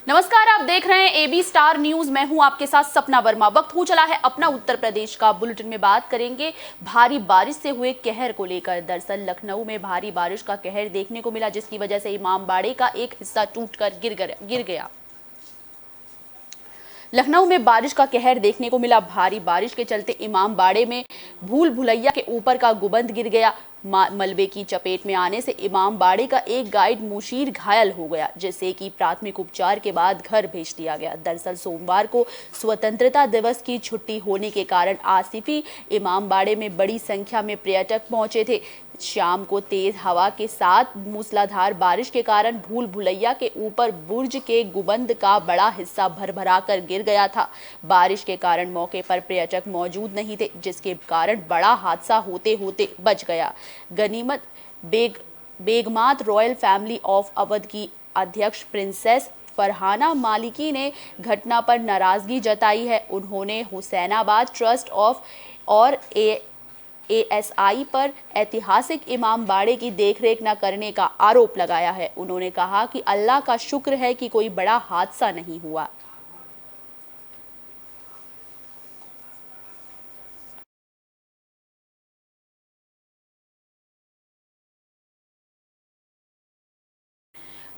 नमस्कार, आप देख रहे हैं एबी स्टार न्यूज। मैं हूं आपके साथ सपना वर्मा। वक्त हो चला है अपना उत्तर प्रदेश का। बुलेटिन में बात करेंगे भारी बारिश से हुए कहर को लेकर। दरअसल लखनऊ में भारी बारिश का कहर देखने को मिला, जिसकी वजह से इमामबाड़े का एक हिस्सा टूटकर गिर गया। लखनऊ में बारिश का कहर देखने को मिला। भारी बारिश के चलते इमामबाड़े में भूल भुलैया के ऊपर का गुंबद गिर गया। मलबे की चपेट में आने से इमामबाड़े का एक गाइड मुशीर घायल हो गया, जिसे कि प्राथमिक उपचार के बाद घर भेज दिया गया। दरअसल सोमवार को स्वतंत्रता दिवस की छुट्टी होने के कारण आसिफी इमामबाड़े में बड़ी संख्या में पर्यटक पहुंचे थे। शाम को तेज हवा के साथ मूसलाधार बारिश के कारण भूल भुलैया के ऊपर बुर्ज के गुंबद का बड़ा हिस्सा भरभरा कर गिर गया था। बारिश के कारण मौके पर पर्यटक मौजूद नहीं थे, जिसके कारण बड़ा हादसा होते होते बच गया। गनीमत बेगमात रॉयल फैमिली ऑफ अवध की अध्यक्ष प्रिंसेस फरहाना मालिकी ने घटना पर नाराजगी जताई है। उन्होंने हुसैनाबाद ट्रस्ट ऑफ और एएसआई पर ऐतिहासिक इमामबाड़े की देखरेख न करने का आरोप लगाया है। उन्होंने कहा कि अल्लाह का शुक्र है कि कोई बड़ा हादसा नहीं हुआ।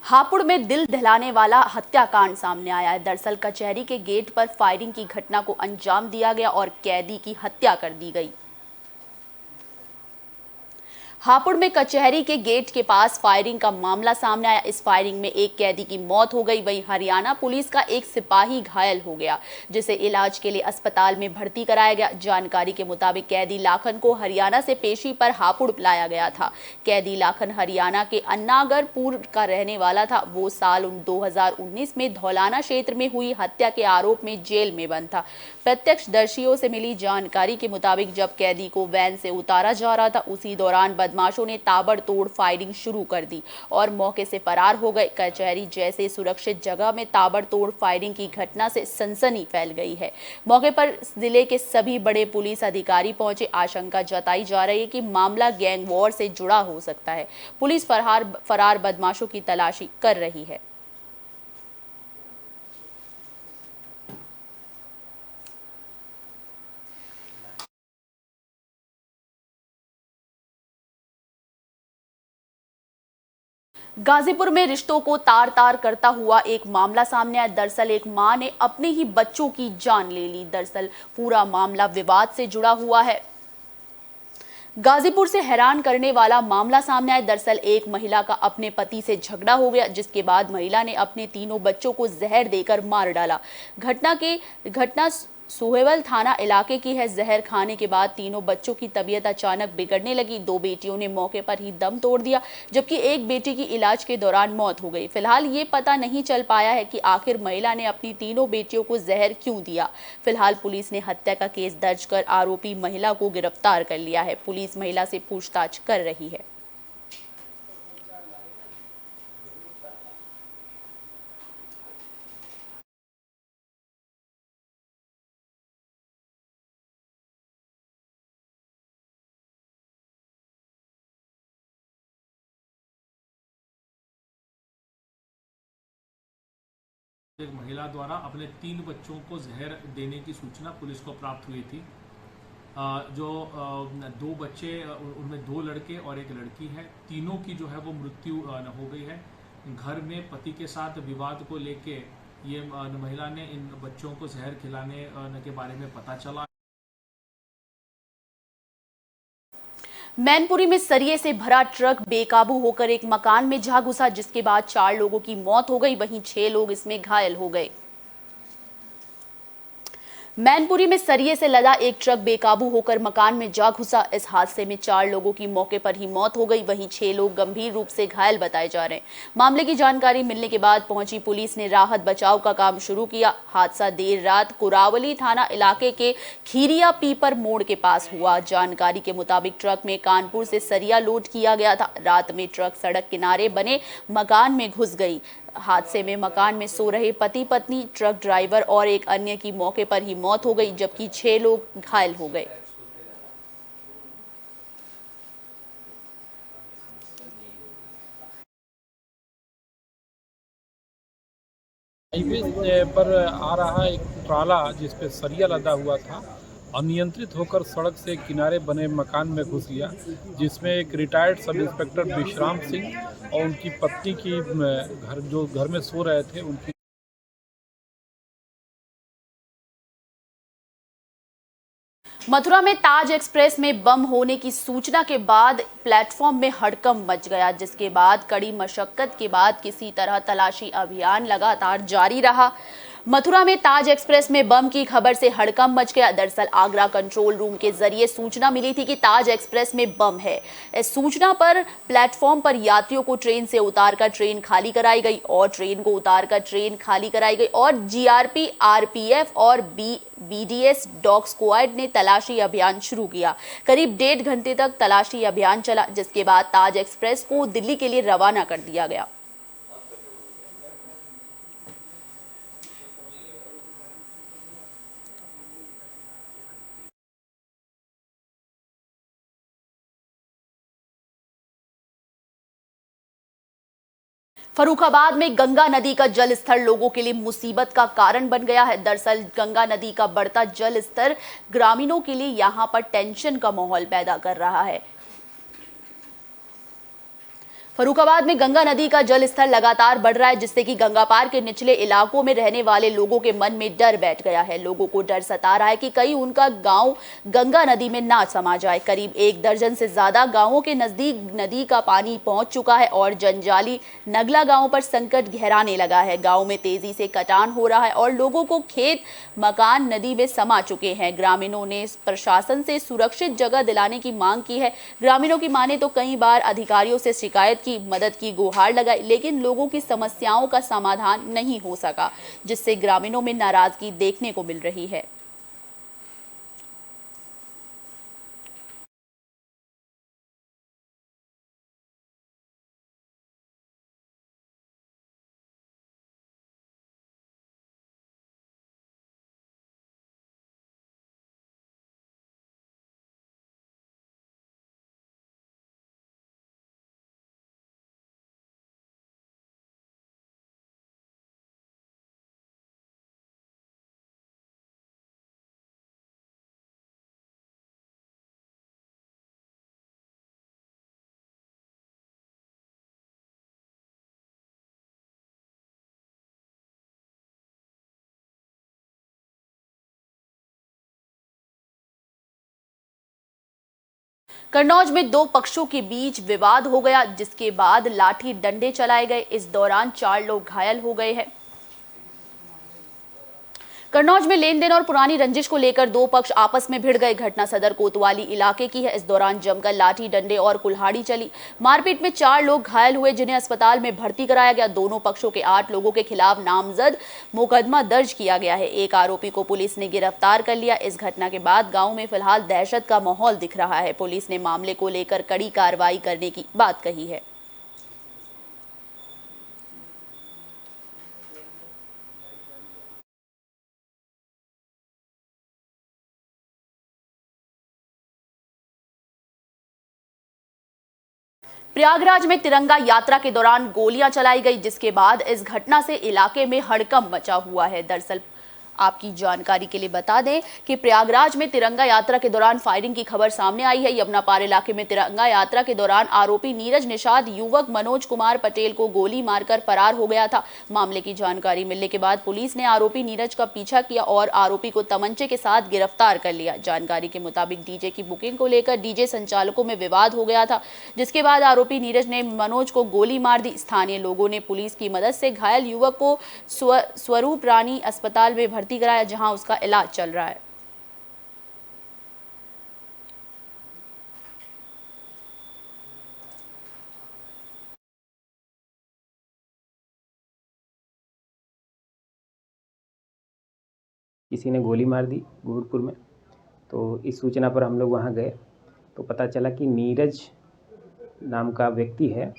हापुड़ में दिल दहलाने वाला हत्याकांड सामने आया है। दरअसल कचहरी के गेट पर फायरिंग की घटना को अंजाम दिया गया और कैदी की हत्या कर दी गई। हापुड़ में कचहरी के गेट के पास फायरिंग का मामला सामने आया। इस फायरिंग में एक कैदी की मौत हो गई। वहीं हरियाणा पुलिस का एक सिपाही घायल हो गया, जिसे इलाज के लिए अस्पताल में भर्ती कराया गया। जानकारी के मुताबिक कैदी लाखन को हरियाणा से पेशी पर हापुड़ लाया गया था। कैदी लाखन हरियाणा के अन्नागरपुर का रहने वाला था। वो साल 2019 में धौलाना क्षेत्र में हुई हत्या के आरोप में जेल में बंद था। प्रत्यक्षदर्शियों से मिली जानकारी के मुताबिक जब कैदी को वैन से उतारा जा रहा था, उसी दौरान बदमाशों ने ताबड़तोड़ फायरिंग शुरू कर दी और मौके से फरार हो गए। कचहरी जैसे सुरक्षित जगह में ताबड़तोड़ फायरिंग की घटना से सनसनी फैल गई है। मौके पर जिले के सभी बड़े पुलिस अधिकारी पहुंचे। आशंका जताई जा रही है कि मामला गैंग वॉर से जुड़ा हो सकता है। पुलिस फरार बदमाशों की तलाशी कर रही है। गाजीपुर में रिश्तों को तार तार करता हुआ एक मामला सामने आया। दरअसल एक मां ने अपने ही बच्चों की जान ले ली। दरअसल पूरा मामला विवाद से जुड़ा हुआ है। गाजीपुर से हैरान करने वाला मामला सामने आया। दरअसल एक महिला का अपने पति से झगड़ा हो गया, जिसके बाद महिला ने अपने तीनों बच्चों को जहर देकर मार डाला। घटना सुहेवल थाना इलाके की है। जहर खाने के बाद तीनों बच्चों की तबीयत अचानक बिगड़ने लगी। दो बेटियों ने मौके पर ही दम तोड़ दिया, जबकि एक बेटी की इलाज के दौरान मौत हो गई। फिलहाल ये पता नहीं चल पाया है कि आखिर महिला ने अपनी तीनों बेटियों को जहर क्यों दिया। फिलहाल पुलिस ने हत्या का केस दर्ज कर आरोपी महिला को गिरफ्तार कर लिया है। पुलिस महिला से पूछताछ कर रही है। एक महिला द्वारा अपने 3 बच्चों को जहर देने की सूचना पुलिस को प्राप्त हुई थी। जो 2 बच्चे, उनमें 2 लड़के और एक लड़की है। तीनों की जो है वो मृत्यु हो गई है। घर में पति के साथ विवाद को लेके ये महिला ने इन बच्चों को जहर खिलाने के बारे में पता चला। मैनपुरी में सरिये से भरा ट्रक बेकाबू होकर एक मकान में जा घुसा, जिसके बाद 4 लोगों की मौत हो गई। वहीं 6 लोग इसमें घायल हो गए। मैनपुरी में सरिये से लदा एक ट्रक बेकाबू होकर मकान में जा घुसा। इस हादसे में 4 लोगों की मौके पर ही मौत हो गई। वहीं 6 लोग गंभीर रूप से घायल बताए जा रहे हैं। मामले की जानकारी मिलने के बाद पहुंची पुलिस ने राहत बचाव का काम शुरू किया। हादसा देर रात कुरावली थाना इलाके के खीरिया पीपर मोड़ के पास हुआ। जानकारी के मुताबिक ट्रक में कानपुर से सरिया लोड किया गया था। रात में ट्रक सड़क किनारे बने मकान में घुस गई। हादसे में मकान में सो रहे पति पत्नी, ट्रक ड्राइवर और एक अन्य की मौके पर ही मौत हो गई, जबकि 6 लोग घायल हो गए। हाईवे पर आ रहा एक ट्राला जिस पे सरिया लदा हुआ था, अनियंत्रित होकर सड़क से किनारे बने मकान में घुस गया, जिसमें एक रिटायर्ड सब इंस्पेक्टर विश्राम सिंह और उनकी पत्नी की घर में सो रहे थे उनकी मथुरा में ताज एक्सप्रेस में बम होने की सूचना के बाद प्लेटफॉर्म में हड़कंप मच गया, जिसके बाद कड़ी मशक्कत के बाद किसी तरह तलाशी अभियान लगातार जारी रहा। मथुरा में ताज एक्सप्रेस में बम की खबर से हड़कंप मच गया। दरअसल आगरा कंट्रोल रूम के जरिए सूचना मिली थी कि ताज एक्सप्रेस में बम है। इस सूचना पर प्लेटफॉर्म पर यात्रियों को ट्रेन से उतारकर ट्रेन खाली कराई गई और जीआरपी, आरपीएफ और बीडीएस डॉग स्क्वाड ने तलाशी अभियान शुरू किया। करीब 1.5 घंटे तक तलाशी अभियान चला, जिसके बाद ताज एक्सप्रेस को दिल्ली के लिए रवाना कर दिया गया। फर्रुखाबाद में गंगा नदी का जल स्तर लोगों के लिए मुसीबत का कारण बन गया है। दरअसल गंगा नदी का बढ़ता जल स्तर ग्रामीणों के लिए यहां पर टेंशन का माहौल पैदा कर रहा है। फर्रुखाबाद में गंगा नदी का जल स्तर लगातार बढ़ रहा है, जिससे कि गंगा पार के निचले इलाकों में रहने वाले लोगों के मन में डर बैठ गया है। लोगों को डर सता रहा है कि कहीं उनका गांव गंगा नदी में ना समा जाए। करीब 1 दर्जन से ज्यादा गांवों के नजदीक नदी का पानी पहुंच चुका है और जंजाली नगला गांव पर संकट गहराने लगा है। गांव में तेजी से कटान हो रहा है और लोगों को खेत मकान नदी में समा चुके हैं। ग्रामीणों ने प्रशासन से सुरक्षित जगह दिलाने की मांग की है। ग्रामीणों की माने तो कई बार अधिकारियों से शिकायत की, मदद की गुहार लगाई, लेकिन लोगों की समस्याओं का समाधान नहीं हो सका, जिससे ग्रामीणों में नाराजगी देखने को मिल रही है। कन्नौज में 2 पक्षों के बीच विवाद हो गया, जिसके बाद लाठी डंडे चलाए गए। इस दौरान 4 लोग घायल हो गए हैं। कन्नौज में लेन देन और पुरानी रंजिश को लेकर 2 पक्ष आपस में भिड़ गए। घटना सदर कोतवाली इलाके की है। इस दौरान जमकर लाठी डंडे और कुल्हाड़ी चली। मारपीट में 4 लोग घायल हुए, जिन्हें अस्पताल में भर्ती कराया गया। दोनों पक्षों के 8 लोगों के खिलाफ नामजद मुकदमा दर्ज किया गया है। एक आरोपी को पुलिस ने गिरफ्तार कर लिया। इस घटना के बाद गाँव में फिलहाल दहशत का माहौल दिख रहा है। पुलिस ने मामले को लेकर कड़ी कार्रवाई करने की बात कही है। प्रयागराज में तिरंगा यात्रा के दौरान गोलियां चलाई गई, जिसके बाद इस घटना से इलाके में हड़कंप मचा हुआ है। दरअसल आपकी जानकारी के लिए बता दें कि प्रयागराज में तिरंगा यात्रा के दौरान फायरिंग की खबर सामने आई है। यमुनापार इलाके में तिरंगा यात्रा के दौरान आरोपी नीरज निषाद युवक मनोज कुमार पटेल को गोली मारकर फरार हो गया था। मामले की जानकारी मिलने के बाद पुलिस ने आरोपी नीरज का पीछा किया और आरोपी को तमंचे के साथ गिरफ्तार कर लिया। जानकारी के मुताबिक डीजे की बुकिंग को लेकर डीजे संचालकों में विवाद हो गया था, जिसके बाद आरोपी नीरज ने मनोज को गोली मार दी। स्थानीय लोगों ने पुलिस की मदद से घायल युवक को स्वरूप रानी अस्पताल में भर्ती कराया, जहां उसका इलाज चल रहा है। किसी ने गोली मार दी गोरखपुर में। तो इस सूचना पर हम लोग वहां गए तो पता चला कि नीरज नाम का व्यक्ति है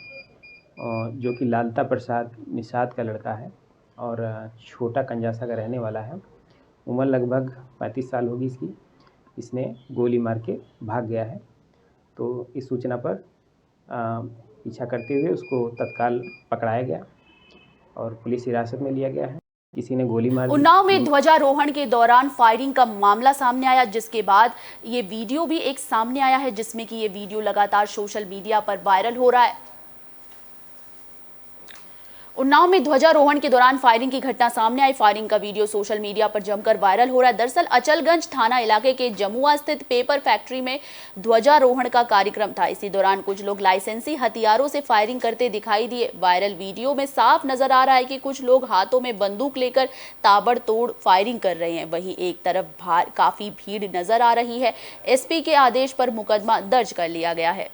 जो कि लालता प्रसाद निषाद का लड़का है और छोटा कंजासा का रहने वाला है। उम्र लगभग 35 साल होगी इसकी। इसने गोली मार के भाग गया है। तो इस सूचना पर पीछा करते हुए उसको तत्काल पकड़ाया गया और पुलिस हिरासत में लिया गया है। किसी ने गोली मार दी। उन्नाव में ध्वजारोहण के दौरान फायरिंग का मामला सामने आया, जिसके बाद ये वीडियो भी एक सामने आया है, जिसमें कि ये वीडियो लगातार सोशल मीडिया पर वायरल हो रहा है। उन्नाव में ध्वजारोहण के दौरान फायरिंग की घटना सामने आई। फायरिंग का वीडियो सोशल मीडिया पर जमकर वायरल हो रहा है। दरअसल अचलगंज थाना इलाके के जमुआ स्थित पेपर फैक्ट्री में ध्वजारोहण का कार्यक्रम था। इसी दौरान कुछ लोग लाइसेंसी हथियारों से फायरिंग करते दिखाई दिए। वायरल वीडियो में साफ नजर आ रहा है कि कुछ लोग हाथों में बंदूक लेकर ताबड़तोड़ फायरिंग कर रहे हैं। वहीं एक तरफ काफी भीड़ नजर आ रही है। एसपी के आदेश पर मुकदमा दर्ज कर लिया गया है।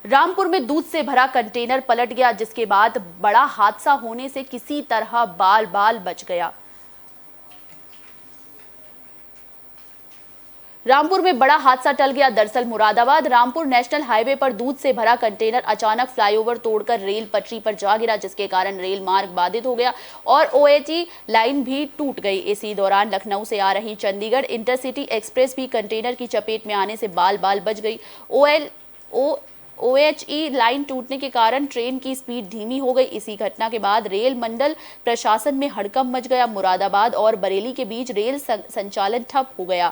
रामपुर में दूध से भरा कंटेनर पलट गया, जिसके बाद बड़ा हादसा होने से किसी तरह बाल बाल बच गया। रामपुर में बड़ा हादसा टल गया। दरअसल मुरादाबाद रामपुर नेशनल हाईवे पर दूध से भरा कंटेनर अचानक फ्लाईओवर तोड़कर रेल पटरी पर जा गिरा, जिसके कारण रेल मार्ग बाधित हो गया और ओएचई लाइन भी टूट गई। इसी दौरान लखनऊ से आ रही चंडीगढ़ इंटरसिटी एक्सप्रेस भी कंटेनर की चपेट में आने से बाल बाल बच गई। ओएचई लाइन टूटने के कारण ट्रेन की स्पीड धीमी हो गई। इसी घटना के बाद रेल मंडल प्रशासन में हड़कंप मच गया। मुरादाबाद और बरेली के बीच रेल संचालन ठप हो गया।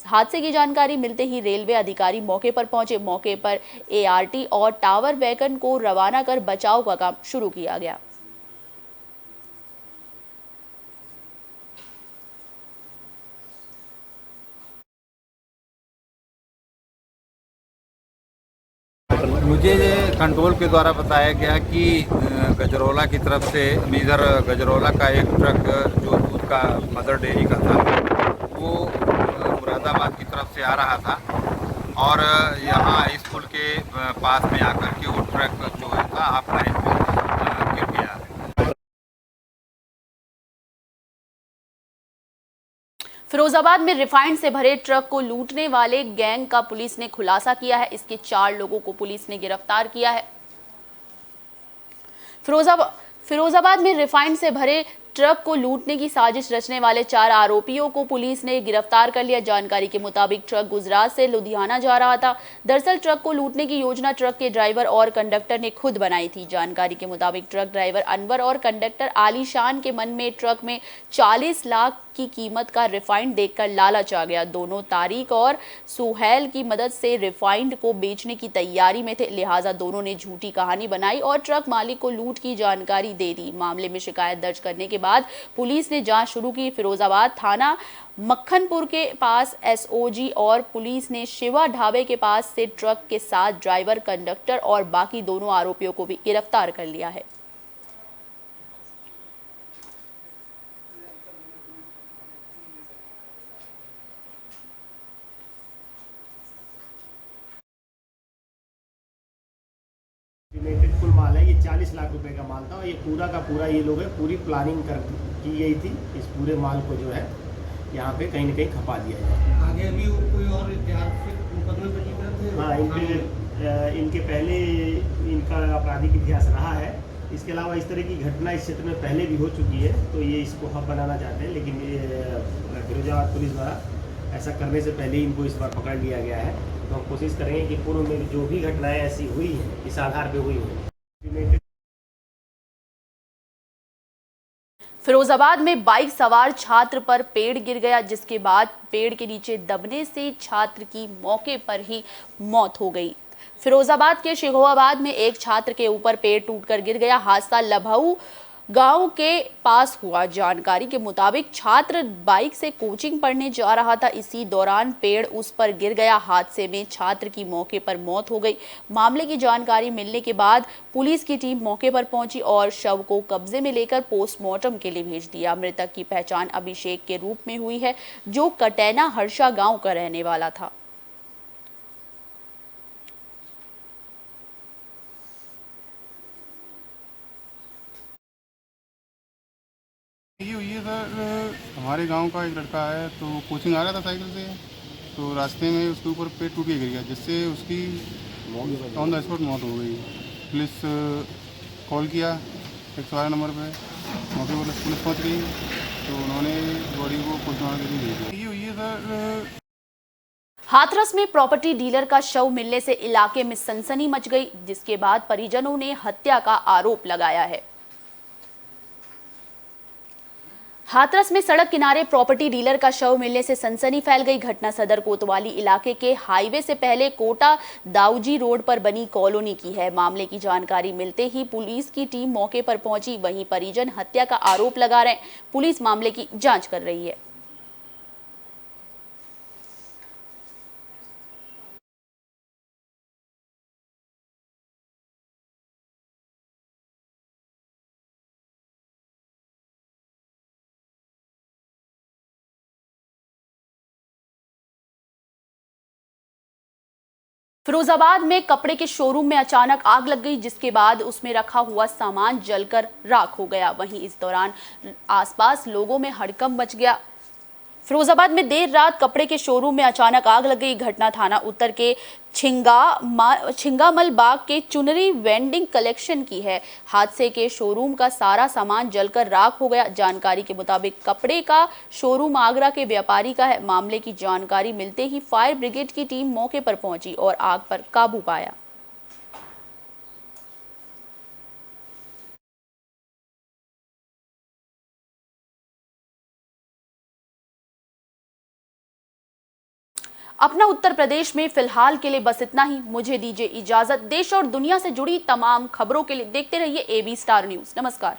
हादसे की जानकारी मिलते ही रेलवे अधिकारी मौके पर पहुंचे। मौके पर एआरटी और टावर वैगन को रवाना कर बचाव का काम शुरू किया गया। मुझे कंट्रोल के द्वारा बताया गया कि गजरौला की तरफ से इधर गजरौला का एक ट्रक जो दूध का मदर डेयरी का था वो मुरादाबाद की तरफ से आ रहा था और यहाँ इस पुल के पास में आकर के वो ट्रक जो है था हाफ लाइन में गिर गया। फिरोजाबाद में रिफाइंड से भरे ट्रक को लूटने वाले गैंग का पुलिस ने खुलासा किया है। इसके 4 लोगों को पुलिस ने गिरफ्तार किया है। फिरोजाबाद में रिफाइंड से भरे ट्रक को लूटने की साजिश रचने वाले 4 आरोपियों को पुलिस ने गिरफ्तार कर लिया। जानकारी के मुताबिक ट्रक गुजरात से लुधियाना जा रहा था। दरअसल ट्रक को लूटने की योजना ट्रक के ड्राइवर और कंडक्टर ने खुद बनाई थी। जानकारी के मुताबिक ट्रक ड्राइवर अनवर और कंडक्टर आलीशान के मन में ट्रक में 40 लाख की कीमत का रिफाइंड देखकर लालच आ गया। दोनों तारिक और सुहैल की मदद से रिफाइंड को बेचने की तैयारी में थे, लिहाजा दोनों ने झूठी कहानी बनाई और ट्रक मालिक को लूट की जानकारी दे दी। मामले में शिकायत दर्ज करने के बाद पुलिस ने जांच शुरू की। फिरोजाबाद थाना मक्खनपुर के पास एसओजी और पुलिस ने शिवा ढाबे के पास से ट्रक के साथ ड्राइवर, कंडक्टर और बाकी दोनों आरोपियों को भी गिरफ्तार कर लिया है। कुल माल है, ये 40 लाख रुपए का माल था और ये पूरा का पूरा ये लोग पूरी प्लानिंग की गई थी। इस पूरे माल को जो है यहाँ पे कहीं न कहीं खपा दिया जाए। आगे भी कोई और मुकदमे पंजीकृत थे? हाँ, इनके पहले इनका आपराधिक इतिहास रहा है। इसके अलावा इस तरह की घटना इस क्षेत्र में पहले भी हो चुकी है, तो ये इसको हब बनाना चाहते हैं, लेकिन फिरोजाबाद पुलिस द्वारा ऐसा करने से पहले इनको इस बार पकड़ लिया गया है। तो हम कोशिश करेंगे कि पूर्व में जो भी घटनाएं ऐसी हुई हैं इस आधार पर हुई हैं। फिरोजाबाद में बाइक सवार छात्र पर पेड़ गिर गया, जिसके बाद पेड़ के नीचे दबने से छात्र की मौके पर ही मौत हो गई। फिरोजाबाद के शेखोवाबाद में एक छात्र के ऊपर पेड़ टूटकर गिर गया। हादसा लभऊ गांव के पास हुआ। जानकारी के मुताबिक छात्र बाइक से कोचिंग पढ़ने जा रहा था। इसी दौरान पेड़ उस पर गिर गया। हादसे में छात्र की मौके पर मौत हो गई। मामले की जानकारी मिलने के बाद पुलिस की टीम मौके पर पहुंची और शव को कब्जे में लेकर पोस्टमार्टम के लिए भेज दिया। मृतक की पहचान अभिषेक के रूप में हुई है, जो कटैना हर्षा गांव का रहने वाला था। ये हुई है सर, हमारे गांव का एक लड़का है तो कोचिंग आ रहा था साइकिल से, तो रास्ते में उसके ऊपर पेड़ टूट के गिर गया, जिससे उसकी ऑन द स्पॉट मौत हो गई। पुलिस कॉल किया 112 नंबर पे मौके पर पुलिस पहुंच गई, तो उन्होंने बॉडी को पोस्टमार्टम के लिए भेज दिया। ये हुई है सर, हाथरस में प्रॉपर्टी डीलर का शव मिलने से इलाके में सनसनी मच गई, जिसके बाद परिजनों ने हत्या का आरोप लगाया है। हाथरस में सड़क किनारे प्रॉपर्टी डीलर का शव मिलने से सनसनी फैल गई। घटना सदर कोतवाली इलाके के हाईवे से पहले कोटा दाऊजी रोड पर बनी कॉलोनी की है। मामले की जानकारी मिलते ही पुलिस की टीम मौके पर पहुंची, वहीं परिजन हत्या का आरोप लगा रहे हैं। पुलिस मामले की जांच कर रही है। फिरोजाबाद में कपड़े के शोरूम में अचानक आग लग गई, जिसके बाद उसमें रखा हुआ सामान जलकर राख हो गया। वहीं इस दौरान आसपास लोगों में हड़कंप मच गया। फिरोजाबाद में देर रात कपड़े के शोरूम में अचानक आग लग गई। घटना थाना उत्तर के छिंगामल बाग के चुनरी वेंडिंग कलेक्शन की है। हादसे के शोरूम का सारा सामान जलकर राख हो गया। जानकारी के मुताबिक कपड़े का शोरूम आगरा के व्यापारी का है। मामले की जानकारी मिलते ही फायर ब्रिगेड की टीम मौके पर पहुंची और आग पर काबू पाया। अपना उत्तर प्रदेश में फिलहाल के लिए बस इतना ही। मुझे दीजिए इजाजत। देश और दुनिया से जुड़ी तमाम खबरों के लिए देखते रहिए AB स्टार न्यूज़। नमस्कार।